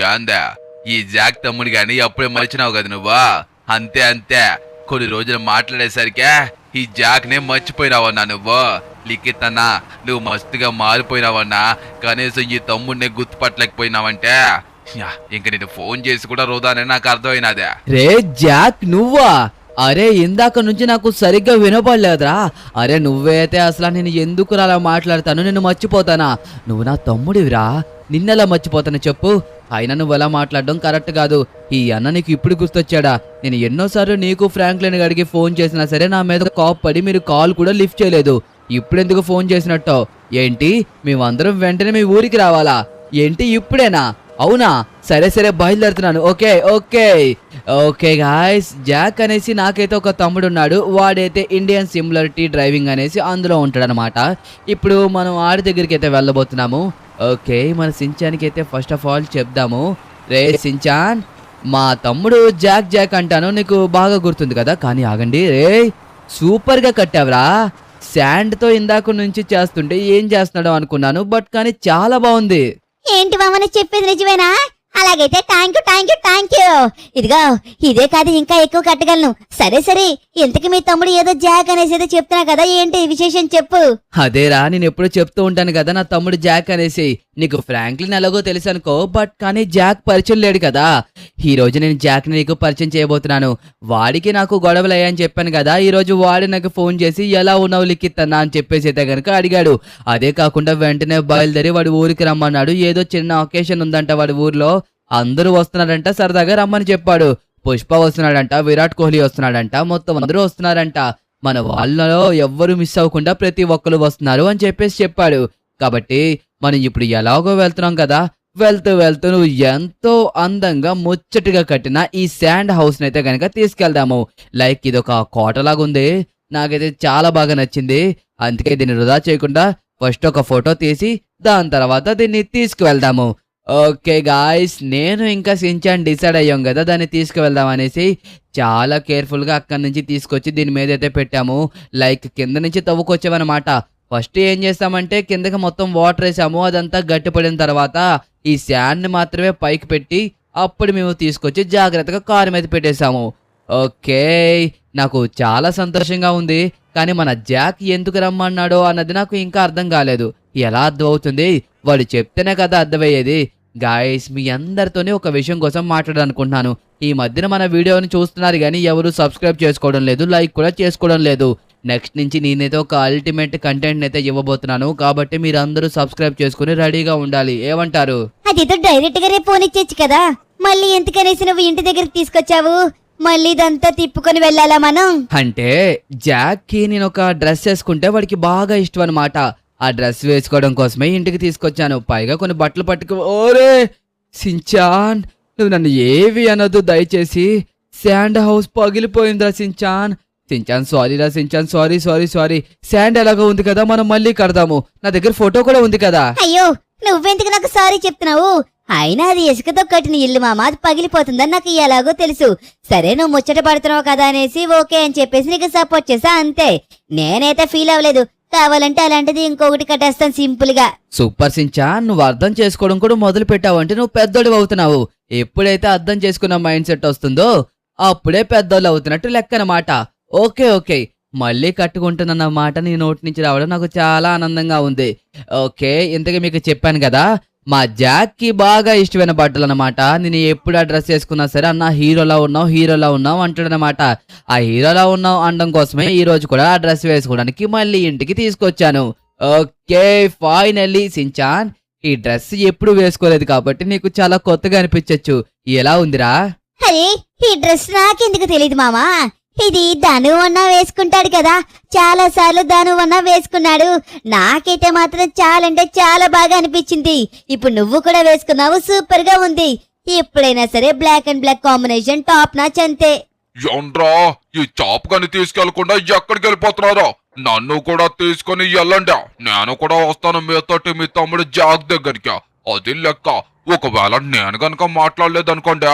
యాందా ఈ జాక్ తమ్ముడు గాని అప్పుడే మర్చినావు కదా నువ్వా? అంతే అంతే, కొన్ని రోజులు మాట్లాడేసరికే ఈ జాక్ నే మర్చిపోయినావన్నా నువ్వు. లిఖితన్నా, నువ్వు మస్తుగా మారిపోయినావన్నా. కనీసం ఈ తమ్ముడిని గుర్తుపట్టలేకపోయినావంటే ఇంక నేను ఫోన్ చేసి కూడా రోదానే నాకు అర్థమైనదే. రే జాక్ నువ్వా? అరే ఇందాక నుంచి నాకు సరిగ్గా వినపడలేదురా. అరే నువ్వైతే అసలు నేను ఎందుకు అలా మాట్లాడతాను, నిన్ను మర్చిపోతానా? నువ్వు నా తమ్ముడివిరా, నిన్నెలా మర్చిపోతాను చెప్పు? అయినా నువ్వు అలా మాట్లాడడం కరెక్ట్ కాదు. ఈ అన్న నీకు ఇప్పుడు గుర్తొచ్చాడా? నేను ఎన్నోసార్లు నీకు ఫ్రాంక్లిన్ గారికి ఫోన్ చేసినా సరే నా మీద కోప్పడి మీరు కాల్ కూడా లిఫ్ట్ చేయలేదు. ఇప్పుడెందుకు ఫోన్ చేసినట్టు? ఏంటి మేమందరం వెంటనే మీ ఊరికి రావాలా? ఏంటి ఇప్పుడేనా? అవునా? సరే సరే బయలుదేరుతున్నాను. Okay okay okay guys, Jack అనేసి నాకైతే ఒక తమ్ముడు ఉన్నాడు. వాడైతే ఇండియన్ సిమిలారిటీ డ్రైవింగ్ అనేసి అందులో ఉంటాడనమాట. ఇప్పుడు మనం ఆడి దగ్గరికి అయితే వెళ్ళబోతున్నాము. ఓకే, మన సించాన్కి అయితే ఫస్ట్ ఆఫ్ ఆల్ చెప్దాము. రే సించాన్, మా తమ్ముడు జాక్ జాక్ అంటాను, నీకు బాగా గుర్తుంది కదా? కానీ ఆగండి, రే సూపర్గా కట్టావురా. శాండ్తో ఇందాక నుంచి చేస్తుంటే ఏం చేస్తున్నాడో అనుకున్నాను, బట్ కానీ చాలా బాగుంది. ఏంటి మామని చెప్పేది నిజమేనా? అలాగైతే thank you thank you thank you. ఇదిగో ఇదే కాదు, ఇంకా ఎక్కువ కట్టగలను. సరే సరే, ఇంతకి మీ తమ్ముడు ఏదో జాక్ అనేసి ఏదో చెప్తున్నా కదా, ఏంటి విశేషం చెప్పు. అదేరా, నేను ఎప్పుడు చెప్తూ ఉంటాను కదా నా తమ్ముడు జాక్ అనేసి. నీకు ఫ్రాంక్లిన్ ఎలాగో తెలుసు అనుకో, బట్ కానీ జాక్ పరిచయం లేడు కదా. ఈ రోజు నేను జాక్ ని నీకు పరిచయం చేయబోతున్నాను. వాడికి నాకు గొడవలు అయ్యాయని చెప్పాను కదా. ఈ రోజు వాడు నాకు ఫోన్ చేసి ఎలా ఉన్నావు లిఖితన్నా అని చెప్పేసి అయితే గనక అడిగాడు. అదే కాకుండా వెంటనే బయలుదేరి వాడు ఊరికి రమ్మన్నాడు. ఏదో చిన్న ఒకేషన్ ఉందంట వాడి ఊర్లో, అందరూ వస్తున్నారంట, సరదాగా రమ్మని చెప్పాడు. పుష్ప వస్తున్నాడంట, విరాట్ కోహ్లీ వస్తున్నాడంట, మొత్తం అందరూ వస్తున్నారంట. మన వాళ్ళలో ఎవ్వరూ మిస్ అవ్వకుండా ప్రతి ఒక్కరు వస్తున్నారు అని చెప్పేసి చెప్పాడు. కాబట్టి మనం ఇప్పుడు ఎలాగో వెళ్తున్నాం కదా, వెళ్తూ వెళ్తూ నువ్వు ఎంతో అందంగా ముచ్చటగా కట్టిన ఈ శాండ్ హౌస్ నైతే కనుక తీసుకెళ్దాము. లైక్ ఇదొక కోటలాగా ఉంది, నాకైతే చాలా బాగా నచ్చింది. అందుకే దీన్ని వృధా చేయకుండా ఫస్ట్ ఒక ఫోటో తీసి దాని తర్వాత దీన్ని తీసుకువెళ్దాము. ఓకే గాయ్స్, నేను ఇంకా సించాన్ డిసైడ్ అయ్యాం కదా దాన్ని తీసుకువెళ్దాం అనేసి. చాలా కేర్ఫుల్గా అక్కడి నుంచి తీసుకొచ్చి దీని మీద అయితే పెట్టాము. లైక్ కింద నుంచి తవ్వుకొచ్చామన్నమాట. ఫస్ట్ ఏం చేస్తామంటే కిందకి మొత్తం వాటర్ వేసాము. అదంతా గట్టిపడిన తర్వాత ఈ శాండ్ని మాత్రమే పైకి పెట్టి అప్పుడు మేము తీసుకొచ్చి జాగ్రత్తగా కారు మీద పెట్టేశాము. ఓకే, నాకు చాలా సంతోషంగా ఉంది. కానీ మన జాక్ ఎందుకు రమ్మన్నాడో అన్నది నాకు ఇంకా అర్థం కాలేదు. ఎలా అర్థం అవుతుంది? వాడు చెప్తేనే కదా అర్థమయ్యేది. గాయస్, మీ అందరితోనే ఒక విషయం కోసం మాట్లాడాలనుకుంటున్నాను. ఈ మధ్యన మన వీడియోని చూస్తున్నారు కానీ ఎవరు సబ్స్క్రైబ్ చేసుకోవడం లేదు, లైక్ కూడా చేసుకోవడం లేదు. నెక్స్ట్ నుంచి నేనైతే ఒక అల్టిమేట్ కంటెంట్ అయితే ఇవ్వబోతున్నాను. కాబట్టి మీరు అందరూ సబ్స్క్రైబ్ చేసుకుని రెడీగా ఉండాలి. ఏమంటారు? అదేదో డైరెక్ట్ గా రేపు ఫోన్ ఇచ్చేచ్చు కదా. మళ్ళీ ఎందుకనేసి నువ్వు ఇంటి దగ్గరికి తీసుకొచ్చావు? మళ్ళీ ఇదంతా తిప్పుకొని వెళ్ళాలా మనం? అంటే జాక్ కి నేను ఒక డ్రెస్ వేసుకుంటే వాడికి బాగా ఇష్టం అనమాట. ఆ డ్రెస్ వేసుకోవడం కోసమే ఇంటికి తీసుకొచ్చాను. పైగా కొన్ని బట్టలు పట్టుకు. ఓరే సించాన్, నువ్వు నన్ను ఏవి అనొద్దు దయచేసి. శాండ్ హౌస్ పగిలిపోయిందిరా సించాన్. సించాన్ సారీ రా Shinchan, sorry sorry sorry. Sand ఎలాగో ఉంది కదా, మనం మళ్ళీ కడదాము. నా దగ్గర ఫోటో కూడా ఉంది కదా. అయ్యో, నువ్వెందుకు నాకు సారీ చెప్తున్నావు? అయినా అది ఇసుకతో కట్టిన ఇల్లు మామ, అది పగిలిపోతుందని నాకు ఎలాగో తెలుసు. సరే నువ్వు ముచ్చట పడుతున్నావు కదా అనేసి ఓకే అని చెప్పేసి నీకు సపోర్ట్ చేసా, అంతే. నేనైతే ఫీల్ అవ్వలేదు. కావాలంటే అలాంటిది ఇంకొకటి కట్టేస్తాను సింపుల్ గా. సూపర్ సించాన్, నువ్వు అర్థం చేసుకోవడం కూడా మొదలు పెట్టావంటే నువ్వు పెద్దోడు అవుతున్నావు. ఎప్పుడైతే అర్థం చేసుకున్న మైండ్ సెట్ వస్తుందో అప్పుడే పెద్దోళ్ళు అవుతున్నట్టు లెక్క అన్నమాట. ఓకే ఓకే, మళ్ళీ కట్టుకుంటున్న మాట నీ నోటి నుంచి రావడం నాకు చాలా ఆనందంగా ఉంది. ఓకే, ఇంతకీ మీకు చెప్పాను కదా మా జాక్ కి బాగా ఇష్టమైన బట్టలు అనమాట. నేను ఎప్పుడు ఆ డ్రెస్ వేసుకున్నా సరే అన్న హీరోలా ఉన్నావు హీరోలా ఉన్నావు అంటాడనమాట. ఆ హీరోలా ఉన్నావు అనడం కోసమే ఈ రోజు కూడా ఆ డ్రెస్ వేసుకోవడానికి మళ్ళీ ఇంటికి తీసుకొచ్చాను. ఓకే ఫైనల్లీ సించాన్, ఈ డ్రెస్ ఎప్పుడు వేసుకోలేదు కాబట్టి నీకు చాలా కొత్తగా అనిపించచ్చు. ఎలా ఉందిరా? అరే ఈ డ్రెస్ నాకెందుకు తెలియదు మామా. ఇది ధను అన్న వేసుకుంటాడు కదా, చాలా సార్లు ధను అన్న వేసుకున్నాడు. నాకైతే మాత్రం చాలా అంటే చాలా బాగా అనిపించింది. ఇప్పుడు నువ్వు కూడా వేసుకున్నావు, సూపర్ గా ఉంది. ఎప్పుడైనా సరే black and black combination top notch అంతే. ఏంట్రా ఈ చాప్ గాని తీసుకెళ్లకుండా ఎక్కడికి వెళ్ళిపోతున్నారో? నన్ను కూడా తీసుకుని వెళ్ళండి, నేను కూడా వస్తాను మీతోటి మీ తమ్ముడు జాక్ దగ్గరికి. అది లెక్క. ఒకవేళ నేను గనక మాట్లాడలేదనుకోండి,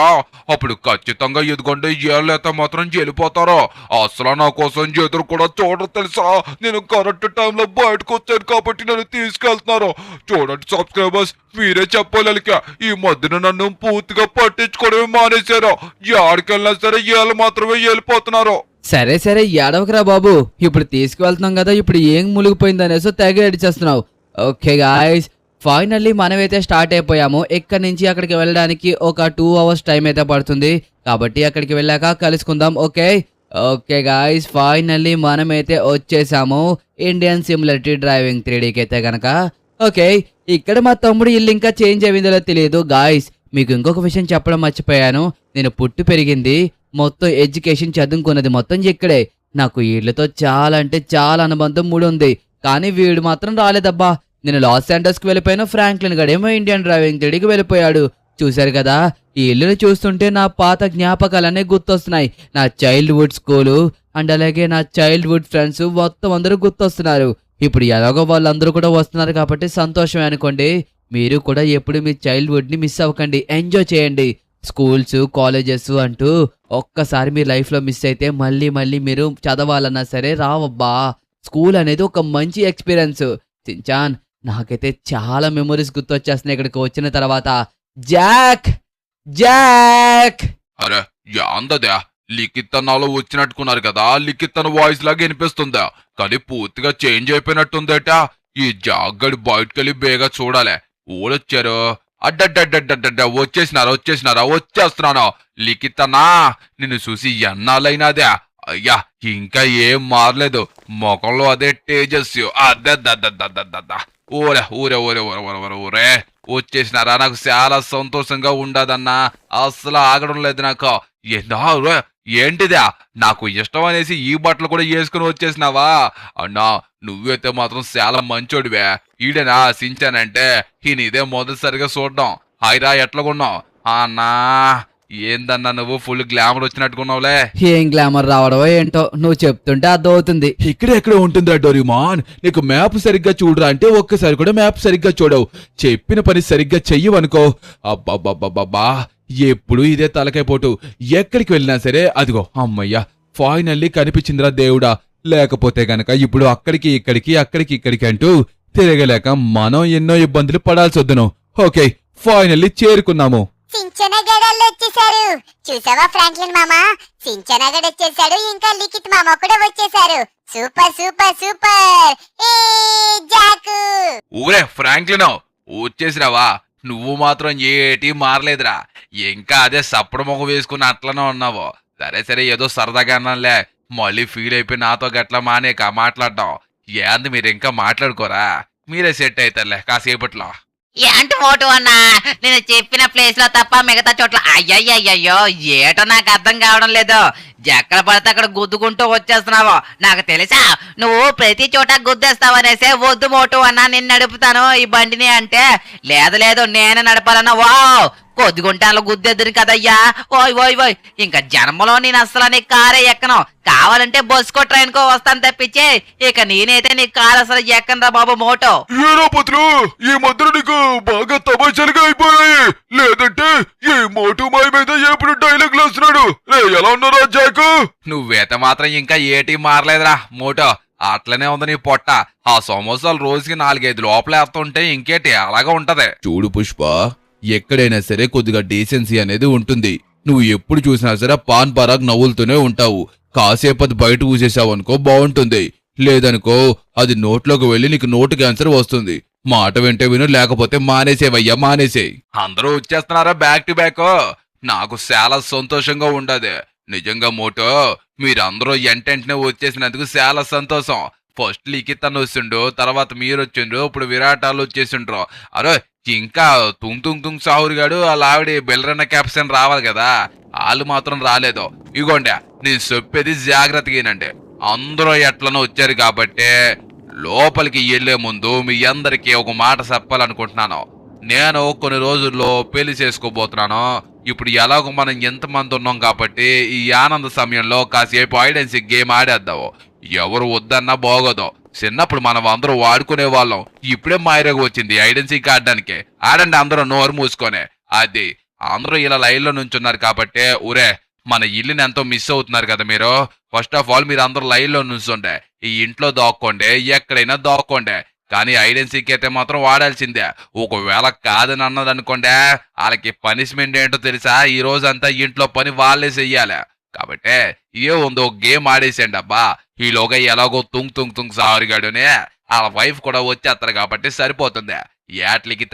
అప్పుడు ఖచ్చితంగా ఇదిగోండి ఏళ్ళైతే మాత్రం వెళ్ళిపోతారో. అసలు నా కోసం ఎదురు కూడా చూడరు తెలుసా. నేను కరెక్ట్ టైంలో బయటకు వచ్చాను కాబట్టి నన్ను తీసుకెళ్తున్నారు. చూడండి సబ్స్క్రైబర్స్, మీరే చెప్పాలి. ఈ మధ్యన నన్ను పూర్తిగా పట్టించుకోవడమే మానేశారు. ఎక్కడికెళ్ళినా సరే ఏళ్ళు మాత్రమే వెళ్ళిపోతున్నారు. సరే సరే ఏడవకరా బాబు, ఇప్పుడు తీసుకువెళ్తున్నాం కదా, ఇప్పుడు ఏం మునిగిపోయిందనేసో తెగ ఏడిచేస్తున్నావు. ఓకే గాయస్, ఫైనల్లీ మనమైతే స్టార్ట్ అయిపోయాము. ఇక్కడి నుంచి అక్కడికి వెళ్ళడానికి ఒక 2 hours టైం అయితే పడుతుంది. కాబట్టి అక్కడికి వెళ్ళాక కలుసుకుందాం. ఓకే ఓకే గాయస్, ఫైనల్లీ మనమైతే వచ్చేసాము ఇండియన్ సిమ్యులేటరీ డ్రైవింగ్ 3Dకి అయితే గనక. ఓకే, ఇక్కడ మా తమ్ముడు ఇల్లు ఇంకా చేంజ్ అయిందో తెలియదు. గాయస్, మీకు ఇంకొక విషయం చెప్పడం మర్చిపోయాను. నేను పుట్టి పెరిగింది మొత్తం ఎడ్యుకేషన్ చదువుకున్నది మొత్తం ఇక్కడే. నాకు ఈ ఇళ్ళతో చాలా అంటే చాలా అనుబంధం ఉంది. కానీ వీడు మాత్రం రాలేదబ్బా. నేను లాస్ ఏంజల్స్కి వెళ్ళిపోయాను, ఫ్రాంక్లిన్ గడేమో ఇండియన్ డ్రైవింగ్ 3Dకి వెళ్ళిపోయాడు. చూశారు కదా, ఈ ఇల్లుని చూస్తుంటే నా పాత జ్ఞాపకాలన్నీ గుర్తొస్తున్నాయి. నా చైల్డ్హుడ్ స్కూలు అండ్ అలాగే నా చైల్డ్హుడ్ ఫ్రెండ్స్ మొత్తం అందరూ గుర్తొస్తున్నారు. ఇప్పుడు ఎలాగో వాళ్ళందరూ కూడా వస్తున్నారు కాబట్టి సంతోషమే అనుకోండి. మీరు కూడా ఎప్పుడు మీ చైల్డ్హుడ్ని మిస్ అవ్వకండి, ఎంజాయ్ చేయండి. స్కూల్స్ కాలేజెస్ అంటూ ఒక్కసారి మీ లైఫ్లో మిస్ అయితే మళ్ళీ మళ్ళీ మీరు చదవాలన్నా సరే రావబ్బా. స్కూల్ అనేది ఒక మంచి ఎక్స్పీరియన్స్. సించాన్, నాకైతే చాలా మెమరీస్ గుర్తొచ్చేస్తున్నాయి ఇక్కడికి వచ్చిన తర్వాత. జాక్ జాక్ అరే యాందదా, లిఖితనాలో వచ్చినట్టుకున్నారు కదా, లిఖితన వాయిస్ లాగా వినిపిస్తుందా, కానీ పూర్తిగా చేంజ్ అయిపోయినట్టుందేట. ఈ జాగ్గడి బయటకెళ్ళి బేగా చూడాలి. ఊడొచ్చారు, అడ్డడ్డడ్డడ్డడ్డ వచ్చేస్తున్నాను. లిఖితనా, నిన్ను చూసి ఎన్నాళ్ళైనాదే. అయ్యా, ఇంకా ఏం మారలేదు, ముఖంలో అదే తేజస్సు. అద్దద్దద్దద్దద్దద్ద ఊరే ఊరే ఊరే ఊరే ఊరే ఊరే వచ్చేసినారా. నాకు చాలా సంతోషంగా ఉండదన్నా, అసలు ఆగడం లేదు నాకు. ఏంటిదా, నాకు ఇష్టం అనేసి ఈ బట్టలు కూడా వేసుకుని వచ్చేసినావా అన్నా. నువ్వైతే మాత్రం చాలా మంచోడివే. ఈడనా సించానంటే ఈయన ఇదే మొదటిసారిగా చూడడం. హాయిరా, ఎట్లాగున్నావు అన్నా? ఏందన్నా నువ్వు ఫుల్ గ్లామర్ వచ్చినట్టుకున్నావులే. ఏం గ్లామర్ రావడమో ఏంటో, నువ్వు చెప్తుంటే అర్థమవుతుంది. ఎక్కడ ఉంటుందా డోరీమాన్? నీకు మ్యాప్ సరిగ్గా చూడరా అంటే ఒక్కసారి కూడా మ్యాప్ సరిగ్గా చూడవు. చెప్పిన పని సరిగ్గా చెయ్యవనుకో, అబ్బాబ్బాబ్బా ఎప్పుడు ఇదే తలకైపోటు. ఎక్కడికి వెళ్ళినా సరే అదిగో అమ్మయ్యా ఫైనల్లీ కనిపించిందిరా దేవుడా. లేకపోతే గనక ఇప్పుడు అక్కడికి ఇక్కడికి అంటూ తిరగలేక మనం ఎన్నో ఇబ్బందులు పడాల్సి వద్దును. ఓకే, ఫైనల్లీ చేరుకున్నాము. సించనగడల్లో వచ్చేసారు. చూసావా ఫ్రాంక్లిన్ మామ, సించనగడ్ వచ్చేసాడు, ఇంకా లిఖిత్ మామ కూడా వచ్చేసారు. Super super super. ఏ జాకు, ఊరే ఫ్రాంక్లిన్, వచ్చేసిరావా? నువ్వు మాత్రం ఏటి మారలేదురా, ఇంకా అదే సప్పుడు మొగ వేసుకుని అట్లనే ఉన్నావు. సరే ఏదో సరదాగా అన్నానులే, మళ్ళీ ఫీల్ అయిపోయి నాతో గట్లా మానేక మాట్లాడడం. ఏంది మీరు ఇంకా మాట్లాడుకోరా? మీరే సెట్ అవుతారులే కాసేపట్లో. ఏంటి మోటు అన్నా, నేను చెప్పిన ప్లేస్ లో తప్ప మిగతా చోట్ల అయ్యయ్యో ఏటో నాకు అర్థం కావడం లేదు. ఎక్కడ పడితే అక్కడ గుద్దుకుంటూ వచ్చేస్తున్నావు. నాకు తెలుసా నువ్వు ప్రతి చోట గుద్దేస్తావనేసే వద్దు మోటు అన్నా, నేను నడుపుతాను ఈ బండిని అంటే, లేదు నేను నడపాలన్నా. వావ్, కొద్దిగుంటాలో గుద్దెద్దును కదయ్యా. ఓయ్ ఇంకా జన్మలో నేను అసలు నీ కారే ఎక్కను. కావాలంటే బస్కో ట్రైన్ కో వస్తాను తప్పించే, ఇక నేనైతే నీ కారు అసలు ఎక్కనరా బాబు మోటో. ఏరాపత్రు, ఈ మధ్య నీకు బాగా తమాషాలుగా అయిపోయాయి. లేదంటే ఈ మోటు మాయ మీద ఎప్పుడు డైలాగ్ వేస్తున్నాడు. ఎలా ఉన్నారా జాకు? నువ్వేత మాత్రం ఇంకా ఏటి మారలేదురా మోటో, అట్లనే ఉంది నీ పొట్ట. ఆ సమోసాలు రోజుకి 4-5 లోపలేస్తుంటే ఇంకేటి అలాగా ఉంటది. చూడు పుష్ప, ఎక్కడైనా సరే కొద్దిగా డీసెన్సీ అనేది ఉంటుంది. నువ్వు ఎప్పుడు చూసినా సరే పాన్ పరాగ్ నవ్వులుతూనే ఉంటావు. కాసేపది బయట ఊసేసావనుకో బాగుంటుంది, లేదనుకో అది నోట్లోకి వెళ్ళి నీకు నోటు క్యాన్సర్ వస్తుంది. మాట వెంటే విను, లేకపోతే మానేసేవయ్యా, మానేసేయ్. అందరూ వచ్చేస్తున్నారా బ్యాక్ టు బ్యాక్? నాకు చాలా సంతోషంగా ఉండదు నిజంగా మోటో. మీరందరూ ఎంటెంటనే వచ్చేసినందుకు చాలా సంతోషం. ఫస్ట్ లిఖిత్ వచ్చిండు, తర్వాత మీరు వచ్చిండ్రు, ఇప్పుడు విరాటాలు వచ్చేసిండ్రు. అరే ఇంకా తుంగ్ సాహుర్ గాడు వాళ్ళ ఆవిడ బెల్లరన్న క్యాప్షన్ రావాలి కదా, వాళ్ళు మాత్రం రాలేదు. ఇగోండి నేను చెప్పేది జాగ్రత్తగానండి. అందరూ ఎట్లనో వచ్చారు కాబట్టి లోపలికి వెళ్లే ముందు మీ అందరికీ ఒక మాట చెప్పాలనుకుంటున్నాను. నేను కొన్ని రోజుల్లో పెళ్లి చేసుకోబోతున్నాను. ఇప్పుడు ఎలాగో మనం ఎంతమంది ఉన్నాం కాబట్టి ఈ ఆనంద సమయంలో కాసేపు హైడ్ అండ్ సీక్ గేమ్ ఆడేద్దాము. ఎవరు వద్దన్నా బాగోదు. చిన్నప్పుడు మనం అందరూ వాడుకునే వాళ్ళం. ఇప్పుడే మాయరగా వచ్చింది ఐడెన్సీ ఆడడానికి. ఆడండి అందరూ నోరు మూసుకొని. అది అందరూ ఇలా లైన్లో నుంచున్నారు కాబట్టి ఊరే మన ఇల్లుని ఎంతో మిస్ అవుతున్నారు కదా మీరు. ఫస్ట్ ఆఫ్ ఆల్ మీరు అందరూ లైన్లో నుంచుండే. ఈ ఇంట్లో దాక్కోండి, ఎక్కడైనా దాక్కోండి. కానీ ఐడెన్సీకి అయితే మాత్రం వాడాల్సిందే. ఒకవేళ కాదని అన్నదనుకోండి, వాళ్ళకి పనిష్మెంట్ ఏంటో తెలుసా? ఈ రోజంతా ఇంట్లో పని వాళ్ళే చెయ్యాలి. కాబట్టి ఏ ఉందో గేమ్ ఆడేసేయండి అబ్బా. ఈలోగా ఎలాగో తుంగ్ సారిగాడునే వాళ్ళ వైఫ్ కూడా వచ్చేస్తారు కాబట్టి సరిపోతుంది. ఏట్లకి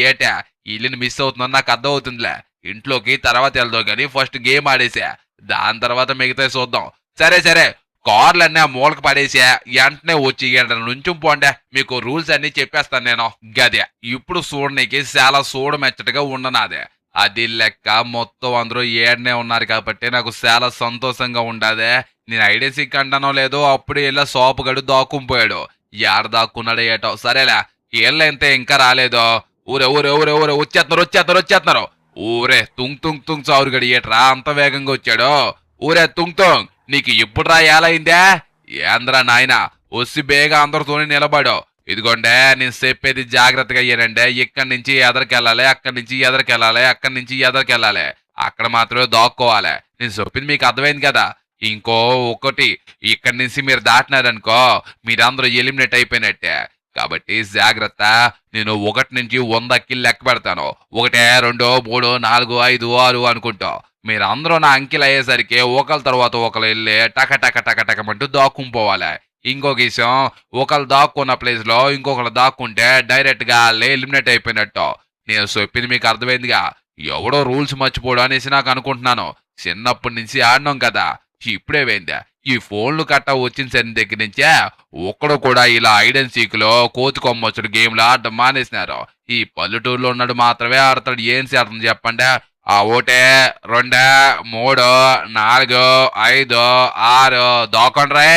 ఏటే ఇల్లుని మిస్ అవుతుందని నాకు అర్థం అవుతుందిలే. ఇంట్లోకి తర్వాత వెళ్దాం కానీ ఫస్ట్ గేమ్ ఆడేసా, దాని తర్వాత మిగతా చూద్దాం. సరే కార్లన్నీ ఆ మూలకి పడేసా, వెంటనే వచ్చి నుంచి పోండే. మీకు రూల్స్ అన్ని చెప్పేస్తాను నేను. గదే ఇప్పుడు చూడనీకి చాలా చూడమెచ్చటగా ఉండనాదే. అది లెక్క మొత్తం అందరూ ఏడనే ఉన్నారు కాబట్టి నాకు చాలా సంతోషంగా ఉండదే. నేను ఐడెన్సీ కంటానో లేదో అప్పుడు ఇలా సోపు గడు దాక్కుంపోయాడు. ఏడ దాక్కున్నాడో ఏటో. సరేలే ఏళ్ళైతే ఇంకా రాలేదో. ఊరే వచ్చేస్తున్నారు. ఊరే తుంగ్ చావురుగడి ఏట్రా అంత వేగంగా వచ్చాడు. ఊరే తుంగ్ నీకు ఎప్పుడురా ఏలైందే? ఏంద్రా నాయన వచ్చి బేగా అందరితోనే నిలబడు. ఇదిగోండే నేను చెప్పేది జాగ్రత్తగా అయ్యానంటే ఇక్కడి నుంచి ఎదరికెళ్ళాలి, అక్కడి నుంచి ఎదరికెళ్ళాలి, అక్కడి నుంచి ఎదరికెళ్ళాలి. అక్కడ మాత్రమే దాక్కోవాలి. నేను చెప్పింది మీకు అర్థమైంది కదా. ఇంకో ఒకటి, ఇక్కడి నుంచి మీరు దాటినారనుకో మీరందరూ ఎలిమినేట్ అయిపోయినట్టే. కాబట్టి జాగ్రత్త. నేను 1 నుంచి 100 కిల్ లెక్క పెడతాను. 1 2 3 4 5 6 అనుకుంటా. మీరందరూ నా అంకెలు అయ్యేసరికి ఒకళ్ళ తర్వాత ఒకరు వెళ్ళి టకమంటూ దాక్కుంపోవాలి. ఇంకొక విషయం, ఒకళ్ళు దాక్కున్న ప్లేస్ లో ఇంకొకరు దాక్కుంటే డైరెక్ట్ గా ఎలిమినేట్ అయిపోయినట్టు. నేను చెప్పింది మీకు అర్థమైందిగా. ఎవడో రూల్స్ మర్చిపోవడం అనేసి నాకు అనుకుంటున్నాను. చిన్నప్పటి నుంచి ఆడినాం కదా, ఇప్పుడే పోయిందా. ఈ ఫోన్లు కట్ట వచ్చిన సరి దగ్గర నుంచే ఒక్కడు కూడా ఇలా ఐడెన్ సీక్లో కోతి కొమ్మొచ్చుడు గేమ్లు ఆడడం మానేసినారు. ఈ పల్లెటూరులో ఉన్నాడు మాత్రమే ఆడతాడు. ఏం చేస్తుంది చెప్పండి? ఆ 1 2 3 4 5 6 దాకండ్రే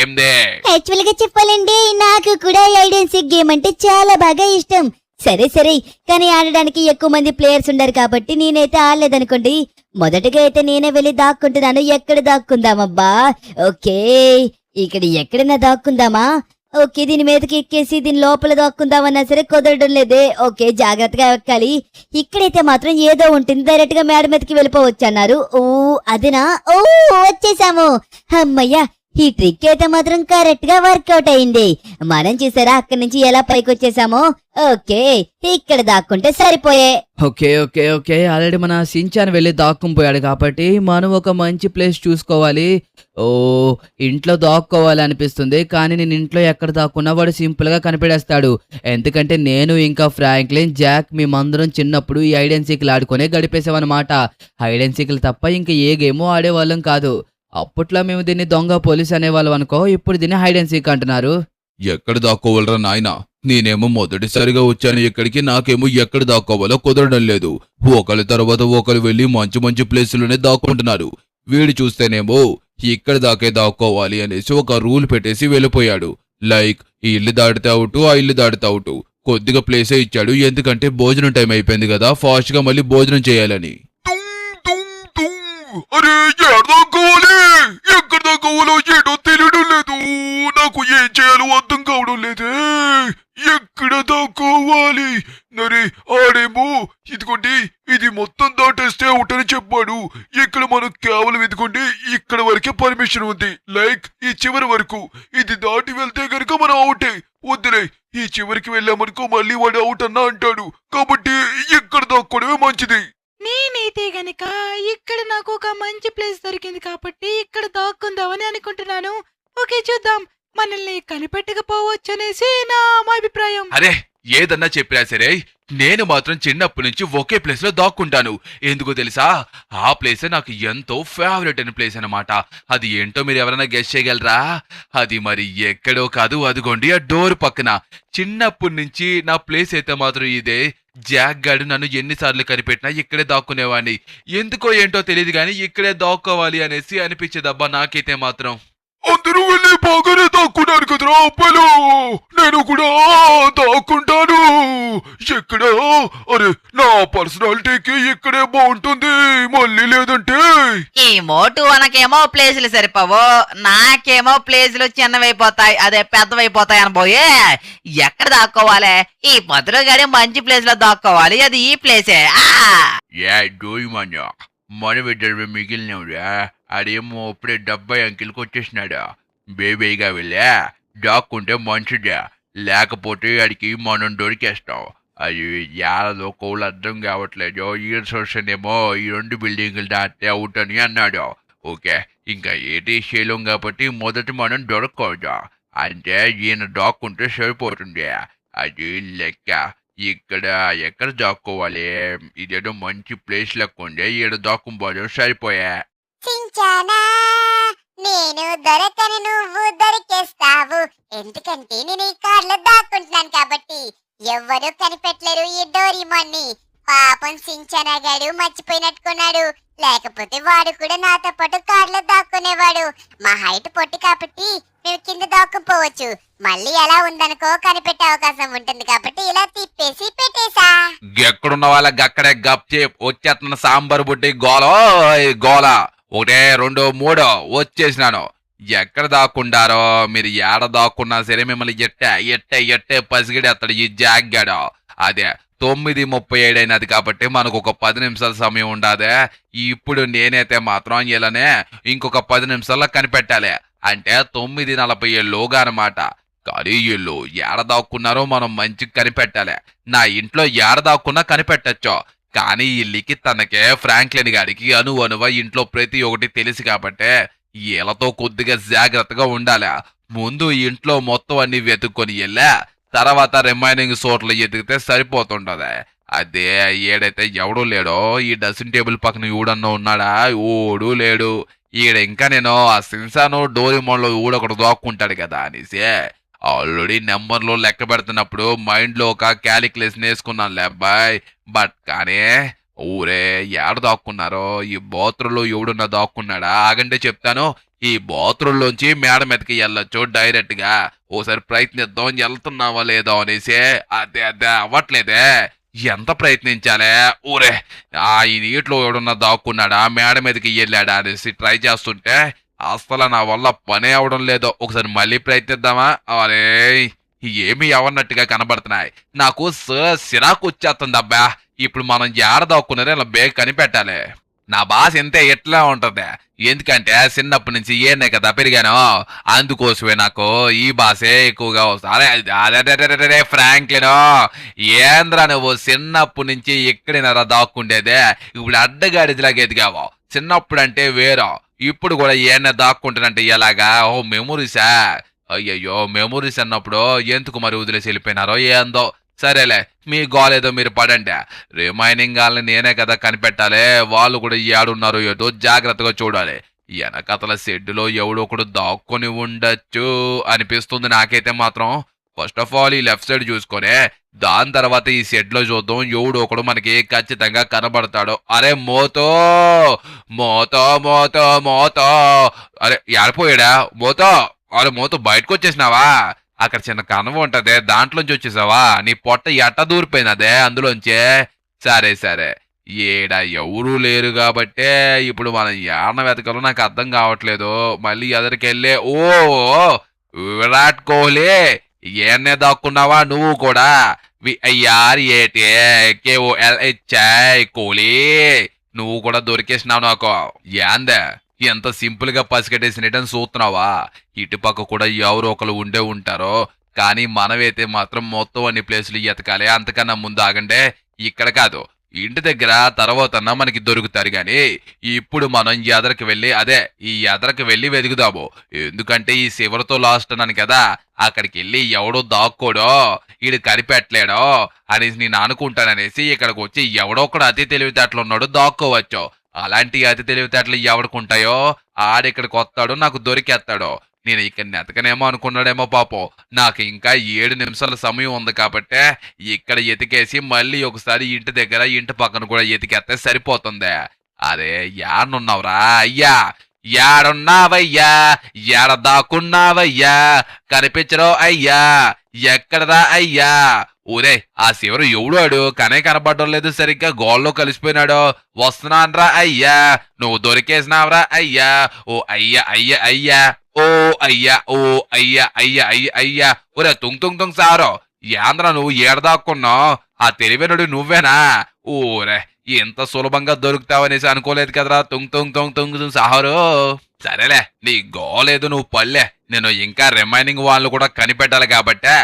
8. యాక్చువల్ గా చెప్పాలంటే నాకు కూడా ఐడెన్సీ గేమ్ అంటే చాలా బాగా ఇష్టం. సరే కానీ ఆడడానికి ఎక్కువ మంది ప్లేయర్స్ ఉండరు కాబట్టి నేనైతే ఆడలేదనుకోండి. మొదటగా అయితే నేనే వెళ్ళి దాక్కుంటున్నాను. ఎక్కడ దాక్కుందామబ్బా? ఓకే, ఇక్కడ ఎక్కడైనా దాక్కుందామా? ఓకే, దీని మీదకి ఎక్కేసి దీని లోపల దాక్కుందామన్నా సరే కుదరడం లేదే. ఓకే, జాగ్రత్తగా ఎక్కాలి. ఇక్కడైతే మాత్రం ఏదో ఉంటుంది, డైరెక్ట్ గా మేడ మీదకి వెళ్ళిపోవచ్చు అన్నారు. ఓ అదేనా? ఓ వచ్చేసాము. అమ్మయ్యా, ఈ ట్రిక్ అయితే మాత్రం కరెక్ట్ గా వర్కౌట్ అయింది. మనం చూసారా అక్కడి నుంచి ఎలా పైకి వచ్చేసామో. ఓకే, ఇక్కడ దాక్కుంటే సరిపోయే. ఓకే ఆల్రెడీ మన సించాన్ వెళ్ళి దాక్కుంపోయాడు కాబట్టి మనం ఒక మంచి ప్లేస్ చూసుకోవాలి. ఓ ఇంట్లో దాక్కోవాలి అనిపిస్తుంది, కానీ నేను ఇంట్లో ఎక్కడ దాక్కున్నా వాడు సింపుల్ గా కనిపెడేస్తాడు. ఎందుకంటే నేను ఇంకా ఫ్రాంక్లిన్, జాక్ మేమందరం చిన్నప్పుడు ఈ ఐడెన్సీలు ఆడుకునే గడిపేసామన్నమాట. ఐడెన్సీలు తప్ప ఇంకా ఏ గేమో ఆడేవాళ్ళం కాదు. అప్పట్లో మేము దీన్ని దొంగ పోలీస్ అనేవాళ్ళం అనుకో, ఇప్పుడు దీన్ని హైడ్ అండ్ సీక్ అంటున్నారు. ఎక్కడ దాక్కోవాలరా నాయనా? నేనేమో మొదటిసారిగా వచ్చాను ఇక్కడికి, నాకేమో ఎక్కడ దాక్కోవాలో కుదరడం లేదు. ఒకరి తర్వాత ఒకరు వెళ్ళి మంచి ప్లేసులోనే దాక్కుంటున్నారు. వీడు చూస్తేనేమో ఇక్కడ దాకే దాక్కోవాలి అనేసి ఒక రూల్ పెట్టేసి వెళ్ళిపోయాడు. లైక్ ఈ ఇల్లు దాటితే అవుట్, ఆ ఇల్లు దాటితే అవుట్. కొద్దిగా ప్లేసే ఇచ్చాడు, ఎందుకంటే భోజనం టైం అయిపోయింది కదా, ఫాస్ట్ గా మళ్ళీ భోజనం చేయాలని. అరే ఎక్కడ దాక్కోవాలో ఏటో తెలియడం లేదు. నాకు ఏం చేయాలో అర్థం కావడం లేదే. ఎక్కడ దాక్కోవాలి? నరే ఆడేమో ఇదిగోండి ఇది మొత్తం దాటేస్తే అవుటని చెప్పాడు. ఇక్కడ మనం కేవలం ఇదిగోండి ఇక్కడ వరకే పర్మిషన్ ఉంది. లైక్ ఈ చివరి వరకు. ఇది దాటి వెళ్తే గనుక మనం అవుటే. వద్దులే, ఈ చివరికి వెళ్ళామనుకో మళ్ళీ వాడు అవుట్ అన్నా అంటాడు. కాబట్టి ఇక్కడ దాక్కోవడమే మంచిది. నేనైతే గనక ఇక్కడ నాకు ఒక మంచి ప్లేస్ దొరికింది కాబట్టి ఇక్కడ దాక్కుందామని అనుకుంటున్నాను. ఓకే, చూద్దాం. మనల్ని కనిపెట్టకపోవచ్చు అనేసి నా అభిప్రాయం. అరే ఏదన్నా చెప్పినా సరే నేను మాత్రం చిన్నప్పటి నుంచి ఒకే ప్లేస్ లో దాక్కుంటాను. ఎందుకో తెలుసా? ఆ ప్లేసే నాకు ఎంతో ఫేవరెట్ అయిన ప్లేస్ అన్నమాట. అది ఏంటో మీరు ఎవరైనా గెస్ చేయగలరా? అది మరి ఎక్కడో కాదు, అదిగోండి ఆ డోర్ పక్కన. చిన్నప్పటి నుంచి నా ప్లేస్ అయితే మాత్రం ఇదే. జాక్ గాడు నన్ను ఎన్నిసార్లు కనిపెట్టినా ఇక్కడే దాక్కునేవాడిని. ఎందుకో ఏంటో తెలియదు కానీ ఇక్కడే దాక్కోవాలి అనేసి అనిపించేదబ్బా నాకైతే మాత్రం. అందరూ వెళ్ళి బాగానే దాక్కున్నారు కదరా అబ్బాయిలు. నేను కూడా దాక్కుంటాను. ఎక్కడ? అరే నా పర్సనాలిటీకి ఇక్కడే బాగుంటుంది, మళ్ళీ లేదంటే ఈ మోటు అనకేమో ప్లేసులు సరిపోవు, నాకేమో ప్లేసులు చిన్నవైపోతాయి, అదే పెద్దవైపోతాయి అనబోయే. ఎక్కడ దాక్కోవాలి? ఈ పదులు గడి మంచి ప్లేస్ లో దాక్కోవాలి, అది ఈ ప్లేసే. ఏ డోయిమాన్యా, మన ఇద్దరు మిగిలినవురా. అదేమో అప్పుడే 70 అంకెలకు వచ్చేసినాడు. బేబీగా వెళ్ళా దాక్కుంటే మంచిదే, లేకపోతే అడికి మనం దొరికేస్తాం. అది యాడలో కోళ్ళు అర్థం కావట్లేదు. ఈ సోర్సనేమో ఈ 2 బిల్డింగులు దాటితే అవుట్ అని అన్నాడు. ఓకే, ఇంకా ఏది శైలం కాబట్టి మొదట మనం దొరకకూడదు. అంటే ఈయన దాక్కుంటే సరిపోతుంది. అది లెక్క. ఇక్కడ ఎక్కడ దాక్కోవాలి? ఇదేదో మంచి ప్లేస్ లెక్క ఉండే, ఈడ దాక్కుపోవడం సరిపోయా. సించానా, నేను దొరకని నువ్వు దొరికేస్తావు. ఎందుకంటే నేను ఈ కార్లో దాక్కుంటున్నాను కాబట్టి ఎవ్వరూ కనిపెట్టలేరు ఈ డోరేమాన్ని. పాపం సించానా గాడు మర్చిపోయినట్టుకున్నాడు, లేకపోతే వాడు కూడా నాతో పాటు కార్లో దాక్కునేవాడు. మా హైట్ పొట్టి కాబట్టి మేము కింద దాక్కుపోవచ్చు. మళ్ళీ ఎలా ఉందనుకో కనిపెట్టే అవకాశం ఉంటుంది కాబట్టి ఇలా తిప్పేసి పెట్టేశా. ఎక్కడున్న వాళ్ళకి అక్కడే గప్ వచ్చేస్తున్న సాంబార్ బుడ్డి గోల గోల. 1 2 3 వచ్చేసినాను. ఎక్కడ దాక్కుంటారో మీరు, ఏడ దాక్కున్నా సరే మిమ్మల్ని ఎట్టే పసిగడేస్తాడు ఈ జాగ్గాడు. అదే 9:37 అయినది కాబట్టి మనకు ఒక 10 నిమిషాల సమయం ఉండాదే. ఇప్పుడు నేనైతే మాత్రం ఇలానే ఇంకొక 10 నిమిషాల్లో కనిపెట్టాలి. అంటే 9:47 అనమాట. కానీ వీళ్ళు ఏడ దాక్కున్నారో మనం మంచిగా కనిపెట్టాలి. నా ఇంట్లో ఏడ దాక్కున్నా కనిపెట్టచ్చు. కానీ ఈ లిఖిత్ తనకే ఫ్రాంక్లిన్ గారికి అనువనువ ఇంట్లో ప్రతి ఒక్కటి తెలుసు కాబట్టి వీళ్ళతో కొద్దిగా జాగ్రత్తగా ఉండాలి. ముందు ఇంట్లో మొత్తం అన్ని వెతుక్కొని వెళ్ళా, తర్వాత రిమైనింగ్ చోట్ల ఎతికితే సరిపోతుంటది. అదే ఏడైతే ఎవడూ లేడో, ఈ డ్రెస్సింగ్ టేబుల్ పక్కన ఊడన్నా ఉన్నాడా? ఓడు లేడు. ఈడ ఇంకా నేను ఆ సిన్సాను డోరేమోన్లో ఊడొకడు దాక్కుంటాడు కదా అనేసి ఆల్రెడీ నెంబర్లో లెక్క పెడుతున్నప్పుడు మైండ్లో ఒక క్యాలిక్యులేషన్ వేసుకున్నాను అబ్బాయి. బట్ కానీ ఊరే ఏడ దాక్కున్నారో, ఈ బాత్రూంలో ఎవడున్నా దాక్కున్నాడా? ఆగంటే చెప్తాను. ఈ బాత్రూంలోంచి మేడ మీదకి వెళ్ళొచ్చు డైరెక్ట్ గా. ఓసారి ప్రయత్నిద్దాం, వెళ్తున్నావా లేదో అనేసి. అదే అవ్వట్లేదే, ఎంత ప్రయత్నించాలే? ఊరే ఈ నీటిలో ఎవడున్నా దాక్కున్నాడా, మేడ మీదకి వెళ్ళాడా అనేసి ట్రై చేస్తుంటే అసలు నా వల్ల పనే అవడం లేదో. ఒకసారి మళ్ళీ ప్రయత్నిద్దామా? అరే ఏమి ఎవరినట్టుగా కనబడుతున్నాయి. నాకు సిరాకు వచ్చేస్తుంది అబ్బా. ఇప్పుడు మనం ఏడ దాక్కున్నారో ఇలా బేగ కనిపెట్టాలి. నా భాష ఇంతే ఎట్లా ఉంటది, ఎందుకంటే చిన్నప్పటి నుంచి ఏనే కదా పెరిగాను. అందుకోసమే నాకు ఈ భాషే ఎక్కువగా వస్తుంది. అదే ఫ్రాంక్లిన్, ఏంద్రా నువ్వు చిన్నప్పటి నుంచి ఎక్కడైనా దాక్కుండేదే, ఇప్పుడు అడ్డగాడిదిలాగా ఎదిగావు. చిన్నప్పుడు అంటే వేరు, ఇప్పుడు కూడా ఏమైనా దాక్కుంటానంటే ఎలాగా? ఓ మెమొరీసా? అయ్యయ్యో మెమొరీస్ అన్నప్పుడు ఎందుకు మరి వదిలేసి వెళ్ళిపోయినారో ఏందో. సరేలే, మీ గోలేదో మీరు పడండి. రిమైనింగ్ వాళ్ళని నేనే కదా కనిపెట్టాలి. వాళ్ళు కూడా ఏడున్నారో ఏదో జాగ్రత్తగా చూడాలి. వెనకతల షెడ్డులో ఎవడో ఒకడు దాక్కొని ఉండొచ్చు అనిపిస్తుంది నాకైతే మాత్రం. ఫస్ట్ ఆఫ్ ఆల్ ఈ లెఫ్ట్ సైడ్ చూసుకొని దాని తర్వాత ఈ షెడ్ లో చూద్దాం, ఎవడు ఒకడు మనకి ఖచ్చితంగా కనబడతాడు. అరే మోతో మోతో మోతో మోతో, అరే ఆడిపోయాడా మోతో? అరే మోతో బయటకు వచ్చేసినావా? అక్కడ చిన్న కనవ ఉంటదే, దాంట్లోంచి వచ్చేసావా? నీ పొట్ట ఎట్ట దూరిపోయినదే అందులోంచే. సరే ఏడ ఎవరూ లేరు కాబట్టే ఇప్పుడు మనం ఏడన వెతకాలో నాకు అర్థం కావట్లేదు. మళ్ళీ ఎదరికెళ్ళే ఓ విరాట్ కోహ్లీ ఏనే దాక్కున్నావా నువ్వు కూడా? కోహ్లీ నువ్వు కూడా దొరికేసినావు నాకు. ఏందే ఎంత సింపుల్ గా పసిగట్టేసినట్టని చూస్తున్నావా? ఇటుపక్క కూడా ఎవరో ఒకరు ఉండే ఉంటారో, కానీ మనమైతే మాత్రం మొత్తం అన్ని ప్లేసులు ఎతకాలి. అంతకన్నా ముందు ఆగండే, ఇక్కడ కాదు ఇంటి దగ్గర తర్వాత మనకి దొరుకుతారు. గాని ఇప్పుడు మనం ఎదరికి వెళ్ళి ఈ ఎదరికి వెళ్ళి వెతుకుదాము. ఎందుకంటే ఈ చివరితో లాస్ట్ అన్నాను కదా, అక్కడికి వెళ్ళి ఎవడో దాక్కోడో ఈడు కనిపెట్టలేడో అనేసి నేను అనుకుంటాననేసి ఇక్కడికి వచ్చి ఎవడో ఒకడు అతి తెలివితేటలు ఉన్నాడు దాక్కోవచ్చు. అలాంటి అతి తెలివితేటలు ఎవడుకుంటాయో ఆడిక్కడికి వస్తాడు, నాకు దొరికేస్తాడు. నేను ఇక్కడ నెతకనేమో అనుకున్నాడేమో పాపం. నాకు ఇంకా 7 నిమిషాల సమయం ఉంది కాబట్టి ఇక్కడ ఎతికేసి మళ్ళీ ఒకసారి ఇంటి దగ్గర ఇంటి పక్కన కూడా ఎతికేస్తే సరిపోతుంది. అరే యానున్నావురా అయ్యా, ఏడున్నావయ్యా, ఏడ దాక్కున్నావయ్యా, కనిపించరో అయ్యా, ఎక్కడదా అయ్యా. ఊరే ఆ శివరు ఎవడాడు కనబడడం లేదు, సరిగ్గా గోల్లో కలిసిపోయినాడు. వస్తున్నాన్రా అయ్యా, నువ్వు దొరికేసినావురా అయ్యా. ఓ అయ్యా అయ్యా అయ్యా, ఓ అయ్యా, ఓ అయ్యా అయ్యా అయ్యా అయ్యా. ఒరే తుంగ్ సారో, యాంద్ర నువ్వు ఏడదాక్కున్నావు? ఆ తెలివైనడు నువ్వేనా? ఊరే ఎంత సులభంగా దొరుకుతావనేసి అనుకోలేదు కదరా తుంగ్ సారు. సరేలే, నీ గోలేదు, నువ్వు పల్లె. నేను ఇంకా రిమైనింగ్ వాళ్ళని కూడా కనిపెట్టాలి కాబట్టే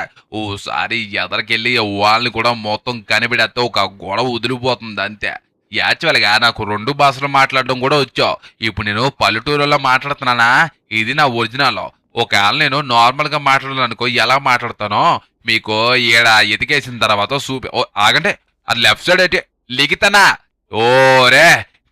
ఓసారి ఎదరికెళ్ళి వాళ్ళని కూడా మొత్తం కనిపెడితే ఒక గొడవ వదిలిపోతుంది అంతే. యాక్చువల్గా నాకు 2 భాషలు మాట్లాడడం కూడా వచ్చావు. ఇప్పుడు నేను పల్లెటూరులో మాట్లాడుతున్నానా, ఇది నా ఒరిజినల్. ఒకవేళ నేను నార్మల్ గా మాట్లాడాలనుకో ఎలా మాట్లాడతానో మీకు ఈడ ఎతికేసిన తర్వాత ఆగంటే అది లెఫ్ట్ సైడ్ అయితే లిగితనా. ఓరే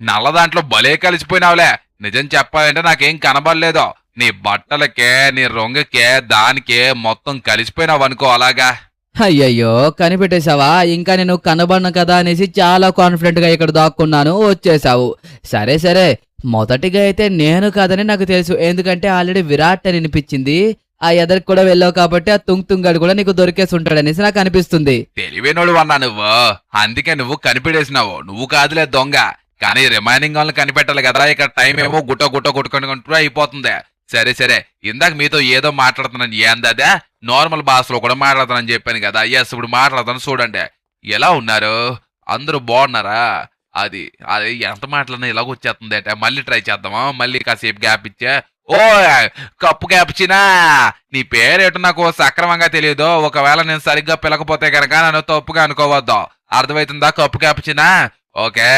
నల్ల దాంట్లో భలే కలిసిపోయినావులే. నిజం చెప్పాలంటే నాకేం కనబడలేదు. నీ బట్టలకే నీ రొంగకే దానికే మొత్తం కలిసిపోయినావు అనుకో అలాగా. అయ్యయ్యో కనిపెట్టేశావా? ఇంకా నేను కనబడను కదా అనేసి చాలా కాన్ఫిడెంట్ గా ఇక్కడ దాక్కున్నాను, వచ్చేసావు. సరే సరే, మొదటిగా అయితే నేను కాదని నాకు తెలుసు, ఎందుకంటే ఆల్రెడీ విరాట్ అని అనిపించింది. ఆ ఎదరికి కూడా వెళ్ళావు కాబట్టి ఆ తుంగాడు కూడా నీకు దొరికేసి ఉంటాడనేసి నాకు అనిపిస్తుంది. తెలివైనోడు అన్నా నువ్వు, అందుకే నువ్వు కనిపెట్టేసినావు. నువ్వు కాదులే దొంగ, కానీ రిమైనింగ్ వాళ్ళని కనిపెట్టాలి కదా. ఇక్కడ టైం ఏమో కొట్టుకుంటూ అయిపోతుంది. సరే సరే, ఇందాక మీతో ఏదో మాట్లాడుతున్నాను, ఏందదే నార్మల్ భాషలో కూడా మాట్లాడుతానని చెప్పాను కదా. ఎస్ ఇప్పుడు మాట్లాడతాను చూడండి. ఎలా ఉన్నారు? అందరూ బాగున్నారా? అది అది ఎంత మాట్లాడినా ఇలాగ వచ్చేస్తుంది అంటే మళ్ళీ ట్రై చేద్దామా? మళ్ళీ కాసేపు గ్యాప్ ఇచ్చే. ఓ కప్పు గ్యాప్ ఇచ్చినా నీ పేరేటో నాకు సక్రమంగా తెలియదు. ఒకవేళ నేను సరిగ్గా పిలకపోతే కనుక నన్ను తప్పుగా అనుకోవద్దు, అర్థమవుతుందా? కప్పు గ్యాప్ ఇచ్చినా ఓకే.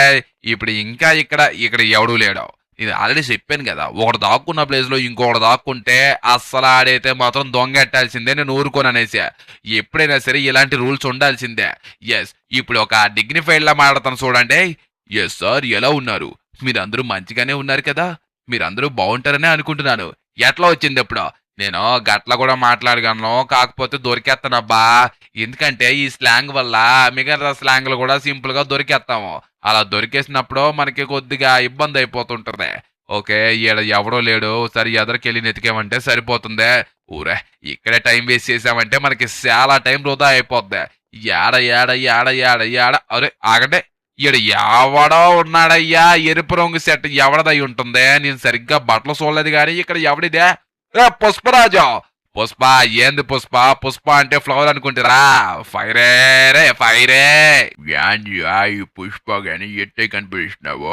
ఇప్పుడు ఇంకా ఇక్కడ ఎవడూ లేడు. ఇది ఆల్రెడీ చెప్పాను కదా, ఒకడు దాక్కున్న ప్లేస్ లో ఇంకొకటి దాక్కుంటే అస్సలు ఆడైతే మాత్రం దొంగ ఎట్టాల్సిందే, నేను ఊరుకోననేసి. ఎప్పుడైనా సరే ఇలాంటి రూల్స్ ఉండాల్సిందే. ఎస్ ఇప్పుడు ఒక డిగ్నిఫైడ్ లా మాట్లాడతాను చూడండి. ఎస్ సార్, ఎలా ఉన్నారు? మీరందరూ మంచిగానే ఉన్నారు కదా? మీరందరూ బాగుంటారనే అనుకుంటున్నాను. ఎట్లా వచ్చింది ఇప్పుడు? నేను గట్ల కూడా మాట్లాడగలను, కాకపోతే దొరికేస్తానబ్బా. ఎందుకంటే ఈ స్లాంగ్ వల్ల మిగతా స్లాంగ్లు కూడా సింపుల్ గా దొరికేస్తాము. అలా దొరికేసినప్పుడు మనకి కొద్దిగా ఇబ్బంది అయిపోతుంటది. ఓకే ఈడ ఎవడో లేడు, సరే ఎదరికెళ్ళి నెతికేమంటే సరిపోతుంది. ఊరే ఇక్కడే టైం వేస్ట్ చేసామంటే మనకి చాలా టైం వృధా అయిపోద్ది. ఏడ అరే ఆగండి, ఈడ ఎవడో ఉన్నాడయ్యా, ఎరుపు రంగు సెట్ ఎవడదై ఉంటుంది? నేను సరిగ్గా బట్టలు చూడలేదు కానీ ఇక్కడ ఎవడిదే? పుష్పరాజు. పుష్ప ఏంది పుష్ప? పుష్ప అంటే ఫ్లవర్ అనుకుంటారా? ఫైరే రే ఫైరే. ఈ పుష్ప గాని ఎట్టే కనిపిస్తున్నావు?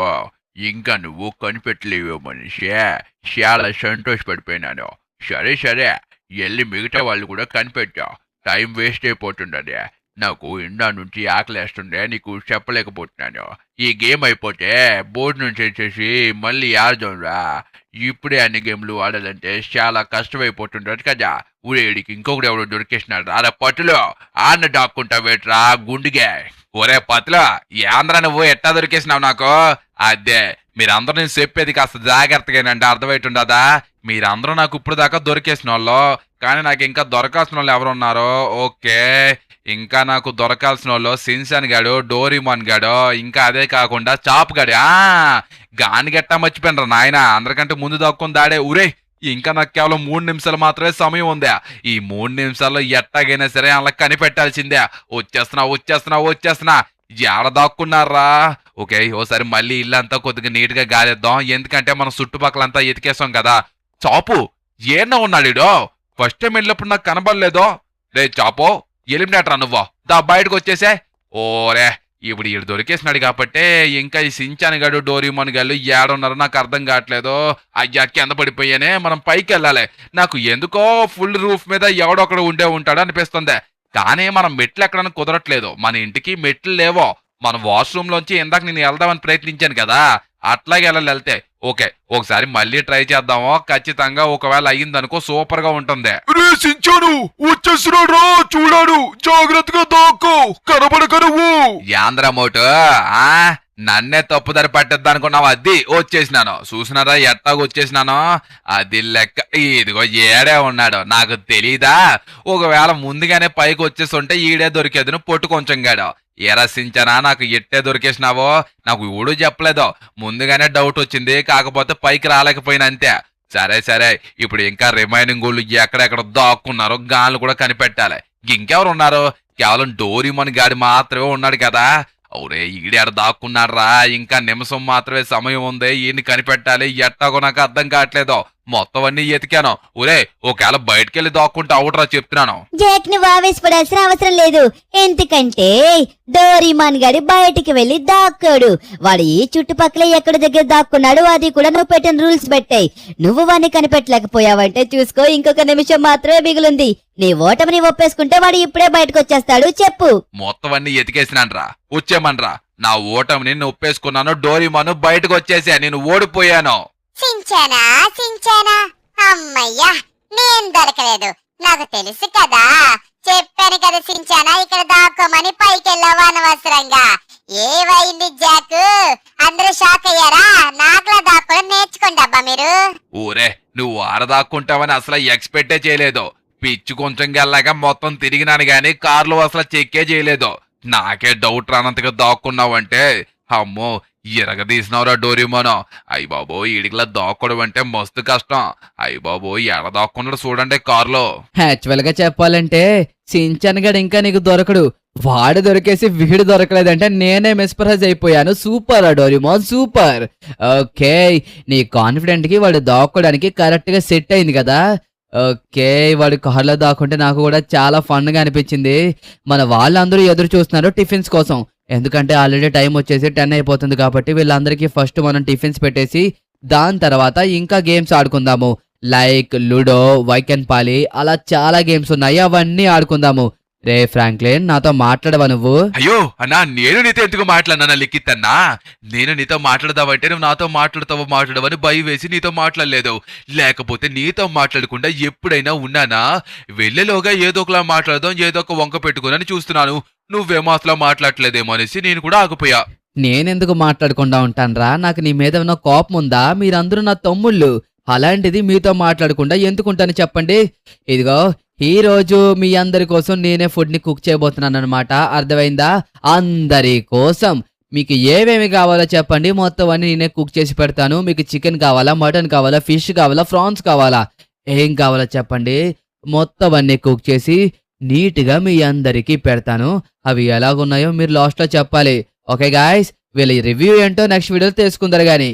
ఇంకా నువ్వు కనిపెట్టలేవు మనిషి. చాలా సంతోషపడిపోయినాను. సరే సరే, వెళ్ళి మిగతా వాళ్ళు కూడా కనిపెట్టా. Time waste అయిపోతుండదే. నాకు ఇండా నుంచి ఆకలేస్తుండే, నీకు చెప్పలేకపోతున్నాను. ఈ గేమ్ అయిపోతే బోర్డు నుంచి వచ్చేసి మళ్ళీ ఆడదాంరా. ఇప్పుడే అన్ని గేమ్లు ఆడాలంటే చాలా కష్టమైపోతుండదు కదా. ఊరేడికి ఇంకొకటి ఎవడో దొరికేసినాడు. అరే పట్టులో ఆన్న డాక్కుంటా వేట్రా గుండిగే. ఒరే పత్తులో ఏంద్రా నువ్వు ఎట్టా దొరికేసినావు నాకు? అదే మీరందరూ నేను చెప్పేది కాస్త జాగ్రత్తగానంటే అర్థమవుతుండదా? మీరందరూ నాకు ఇప్పుడు దాకా దొరికేసిన వాళ్ళు, కానీ నాకు ఇంకా దొరకాల్సిన వాళ్ళు ఎవరున్నారో? ఓకే, ఇంకా నాకు దొరకాల్సిన వాళ్ళు సిన్సాన్ గాడు, డోరీమాన్ గాడు, ఇంకా అదే కాకుండా చాప్ గాడు. గాని గట్టా మర్చిపోయినరా నాయన, అందరికంటే ముందు దక్కుని దాడే. ఊరే ఇంకా నాకు కేవలం 3 నిమిషాలు మాత్రమే సమయం ఉందా. ఈ 3 నిమిషాల్లో ఎట్టాగైనా సరే అలా కనిపెట్టాల్సిందే. వచ్చేస్తున్నా. ఏడ దాక్కున్నారా? ఓకే ఓసారి మళ్ళీ ఇల్లంతా కొద్దిగా నీట్ గా గాలేద్దాం, ఎందుకంటే మనం చుట్టుపక్కలంతా ఎతికేసాం కదా. చాపు ఏనా ఉన్నాడు? ఫస్ట్ టైం వెళ్ళినప్పుడు నాకు కనబడలేదో? రే చాపో, ఎలిమినేటర్ నువ్వు దా బయటకు వచ్చేసే. ఓరే ఇప్పుడు ఈడు దొరికేసినాడు కాబట్టి ఇంకా ఈ సించాన్ గాడు, డోరీమాన్ గాళ్ళు ఏడున్నారో నాకు అర్థం కావట్లేదు. అయ్యా కింద పడిపోయానే, మనం పైకి వెళ్ళాలి. నాకు ఎందుకో ఫుల్ రూఫ్ మీద ఎవడొకడు ఉంటాడు అనిపిస్తుంది, కానీ మనం మెట్లు ఎక్కడానికి కుదరట్లేదు. మన ఇంటికి మెట్లు లేవో. మన వాష్రూమ్ లోంచి ఇందాక నేను వెళ్దామని ప్రయత్నించాను కదా, అట్లాగే వెళ్తే. ఓకే ఒకసారి మళ్ళీ ట్రై చేద్దాము. ఖచ్చితంగా ఒకవేళ అయ్యిందనుకో సూపర్ గా ఉంటుంది. సించాను వచ్చేస్తున్నాడు, చూడాడు, జాగ్రత్తగా దాక్కో, కనబడక నువ్వు. యాంద్రమోటు నన్నే తప్పుదారి పట్టద్దు అనుకున్నావు, అది వచ్చేసినాను. చూసినారా ఎట్టాగా వచ్చేసినాను? అది లెక్క. ఇదిగో ఏడే ఉన్నాడు, నాకు తెలీదా? ఒకవేళ ముందుగానే పైకి వచ్చేసి ఉంటే ఈడే దొరికేది, నువ్వు పొట్టు కొంచెం గాడు. ఎరా సించనా నాకు ఎట్టే దొరికేసినావో నాకు ఎవడూ చెప్పలేదో ముందుగానే డౌట్ వచ్చింది కాకపోతే పైకి రాలేకపోయినా అంతే సరే సరే ఇప్పుడు ఇంకా రిమైనింగ్ వాళ్ళు ఎక్కడెక్కడ దాక్కున్నారో గాళ్ళు కూడా కనిపెట్టాలి ఇంకెవరు ఉన్నారు కేవలం డోరీమన్ గాడి మాత్రమే ఉన్నాడు కదా అవురే ఈడాడ దాక్కున్నాడు రా ఇంకా నిమిషం మాత్రమే సమయం ఉంది ఈయన్ని కనిపెట్టాలి ఎట్టాగో నాకు అర్థం కావట్లేదు మొత్తం అన్ని ఎతికాను ఒరే ఒకవేళ బయటకెళ్ళి దాక్కుంటే అవుట్రా చెప్తున్నాను జాక్ నువ్వు ఆవేశపడాల్సిన అవసరం లేదు ఎందుకంటే డోరీమాన్ గారి బయటికి వెళ్లి దాక్కోడు వాడు ఈ చుట్టుపక్కల ఎక్కడ దగ్గర దాక్కున్నాడు అది కూడా నువ్వు పెట్టిన రూల్స్ పెట్టాయి నువ్వు వాడిని కనిపెట్టలేకపోయావంటే చూసుకో ఇంకొక నిమిషం మాత్రమే మిగిలింది నీ ఓటమిని ఒప్పేసుకుంటే వాడు ఇప్పుడే బయటకు వచ్చేస్తాడు చెప్పు మొత్తం అన్ని ఎతికేసినాన్రా వచ్చేమన్రా నా ఓటమిని ఒప్పేసుకున్నాను డోరీమాను బయటకు వచ్చేసా నేను ఓడిపోయాను సించానా సించానా అమ్మయ్యా నేను దొరకలేదు నాకు తెలుసు కదా చెప్పాను కదా సించానా ఇక్కడ దాక్కోమని పైకెళ్ళావు అనవసరంగా ఏవైంది జాక్ అందరూ షాక్ అయ్యారా నాకులా దాక్కోవడం నేర్చుకోండి అబ్బా మీరు ఊరే నువ్వు ఆడదాక్కుంటావని అసలు ఎక్స్పెక్టే చేయలేదు పిచ్చి కొంచెం గెల్లాక మొత్తం తిరిగినాను గాని కార్లు అసలు చెక్కే చేయలేదు నాకే డౌట్ రానంతగా దాక్కున్నావంటే అమ్మో ఎరగదీసినవరా డోరీమోనో అయ్య బాబో ఈడికిలా దాక్కోవడం అంటే మస్తు కష్టం అయ్య బాబో ఎడ దాక్కున్నాడు చూడండి కారులో యాక్చువల్ గా చెప్పాలంటే సించన్ గడు ఇంకా నీకు దొరకడు వాడు దొరికేసి వీడు దొరకలేదంటే నేనే మిస్పరైజ్ అయిపోయాను సూపర్ డోరీమోన్ సూపర్ ఓకే నీ కాన్ఫిడెంట్ కి వాడు దాక్కోవడానికి కరెక్ట్ గా సెట్ అయింది కదా ఓకే వాడు కార్లో దాక్కుంటే నాకు కూడా చాలా ఫన్ గా అనిపించింది మన వాళ్ళందరూ ఎదురు చూస్తున్నారు టిఫిన్స్ కోసం ఎందుకంటే ఆల్రెడీ టైం వచ్చేసి 10 అయిపోతుంది కాబట్టి వీళ్ళందరికీ ఫస్ట్ మనం టిఫిన్స్ పెట్టేసి దాని తర్వాత ఇంకా గేమ్స్ ఆడుకుందాము లైక్ లూడో వైకెన్ పాలి అలా చాలా గేమ్స్ ఉన్నాయి అవన్నీ ఆడుకుందాము రే ఫ్రాంక్లిన్ నాతో మాట్లాడవా నువ్వు అయ్యో అన్నా నేను నీతో ఎందుకు మాట్లాడినా లిక్కిత్తన్నా నేను నీతో మాట్లాడదావంటే నువ్వు నాతో మాట్లాడవని భయం వేసి నీతో మాట్లాడలేదు లేకపోతే నీతో మాట్లాడకుండా ఎప్పుడైనా ఉన్నానా వెళ్ళేలోగా ఏదో ఒకలా మాట్లాడదాం ఏదో ఒక వంక పెట్టుకుని చూస్తున్నాను నువ్వేమో అసలు మాట్లాడలేదేమో అనేసి నేను కూడా ఆగిపోయా నేనెందుకు మాట్లాడకుండా ఉంటానరా నాకు నీ మీద ఉన్న కోపం ఉందా మీరందరూ నా తమ్ముళ్ళు అలాంటిది మీతో మాట్లాడకుండా ఎందుకుంటాను చెప్పండి ఇదిగో ఈ రోజు మీ అందరి కోసం నేనే ఫుడ్ ని కుక్ చేయబోతున్నాను అనమాట అర్థమైందా అందరి కోసం మీకు ఏమేమి కావాలో చెప్పండి మొత్తం అన్ని నేనే కుక్ చేసి పెడతాను మీకు చికెన్ కావాలా మటన్ కావాలా ఫిష్ కావాలా ప్రాన్స్ కావాలా ఏం కావాలో చెప్పండి మొత్తం అన్ని కుక్ చేసి నీట్గా మీ అందరికీ పెడతాను అవి ఎలాగున్నాయో మీరు లాస్ట్ లో చెప్పాలి ఓకే గాయ్స్ వీళ్ళ రివ్యూ ఏంటో నెక్స్ట్ వీడియోలో తెలుసుకుందరు గాని